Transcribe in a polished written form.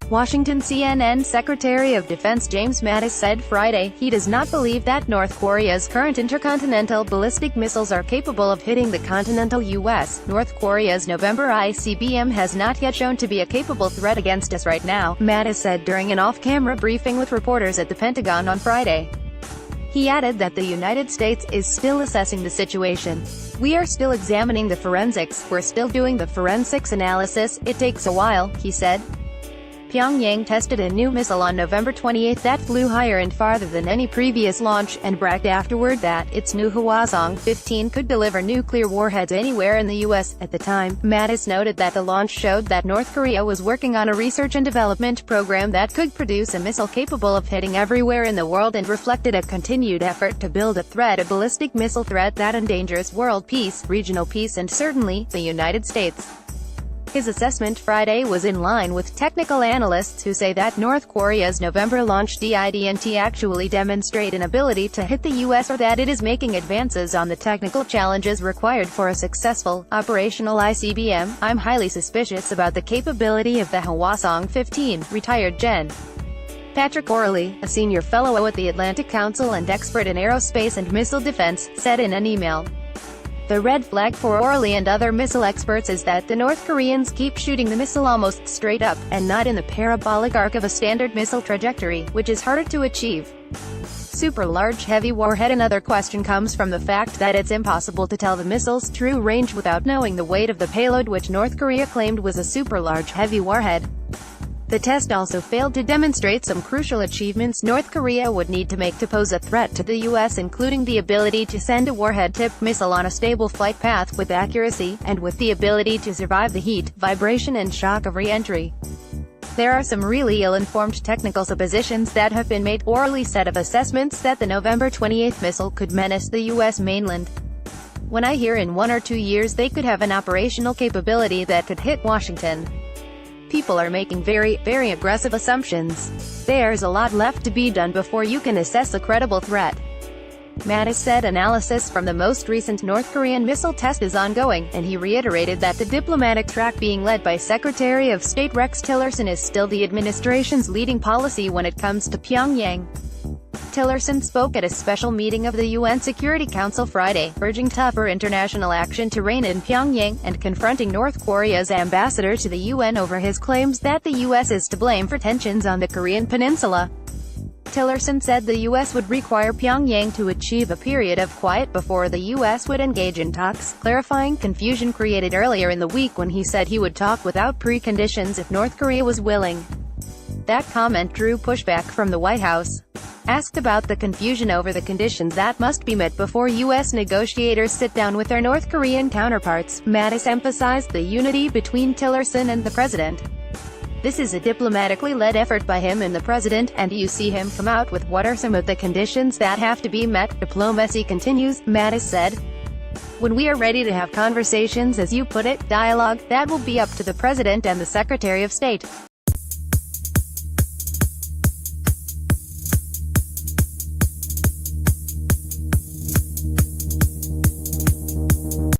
Washington. CNN Secretary of Defense James Mattis said Friday he does not believe that North Korea's current intercontinental ballistic missiles are capable of hitting the continental U.S. North Korea's November ICBM has not yet shown to be a capable threat against us right now, Mattis said during an off-camera briefing with reporters at the Pentagon on Friday. He added that the United States is still assessing the situation. "We are still examining the forensics, we're still doing the forensics analysis, it takes a while," he said. Pyongyang tested a new missile on November 28 that flew higher and farther than any previous launch, and bragged afterward that its new Hwasong-15 could deliver nuclear warheads anywhere in the U.S. At the time, Mattis noted that the launch showed that North Korea was working on a research and development program that could produce a missile capable of hitting everywhere in the world, and reflected a continued effort to build a ballistic missile threat that endangers world peace, regional peace, and certainly, the United States. His assessment Friday was in line with technical analysts who say that North Korea's November launch didn't actually demonstrate an ability to hit the U.S. or that it is making advances on the technical challenges required for a successful, operational ICBM. "I'm highly suspicious about the capability of the Hwasong-15, retired Gen. Patrick Orley, a senior fellow at the Atlantic Council and expert in aerospace and missile defense, said in an email. The red flag for Orley and other missile experts is that the North Koreans keep shooting the missile almost straight up, and not in the parabolic arc of a standard missile trajectory, which is harder to achieve. Super large heavy warhead. Another question comes from the fact that it's impossible to tell the missile's true range without knowing the weight of the payload, which North Korea claimed was a super large heavy warhead. The test also failed to demonstrate some crucial achievements North Korea would need to make to pose a threat to the U.S., including the ability to send a warhead-tipped missile on a stable flight path with accuracy, and with the ability to survive the heat, vibration and shock of re-entry. There are some really ill-informed technical suppositions that have been made. Orley said of assessments that the November 28 missile could menace the U.S. mainland. "When I hear in 1 or 2 years they could have an operational capability that could hit Washington, people are making very, very aggressive assumptions. There's a lot left to be done before you can assess a credible threat." Mattis said analysis from the most recent North Korean missile test is ongoing, and he reiterated that the diplomatic track being led by Secretary of State Rex Tillerson is still the administration's leading policy when it comes to Pyongyang. Tillerson spoke at a special meeting of the UN Security Council Friday, urging tougher international action to rein in Pyongyang, and confronting North Korea's ambassador to the UN over his claims that the U.S. is to blame for tensions on the Korean peninsula. Tillerson said the U.S. would require Pyongyang to achieve a period of quiet before the U.S. would engage in talks, clarifying confusion created earlier in the week when he said he would talk without preconditions if North Korea was willing. That comment drew pushback from the White House. Asked about the confusion over the conditions that must be met before U.S. negotiators sit down with their North Korean counterparts, Mattis emphasized the unity between Tillerson and the president. "This is a diplomatically led effort by him and the president, and you see him come out with what are some of the conditions that have to be met. Diplomacy continues," Mattis said. "When we are ready to have conversations, as you put it, dialogue, that will be up to the president and the Secretary of State."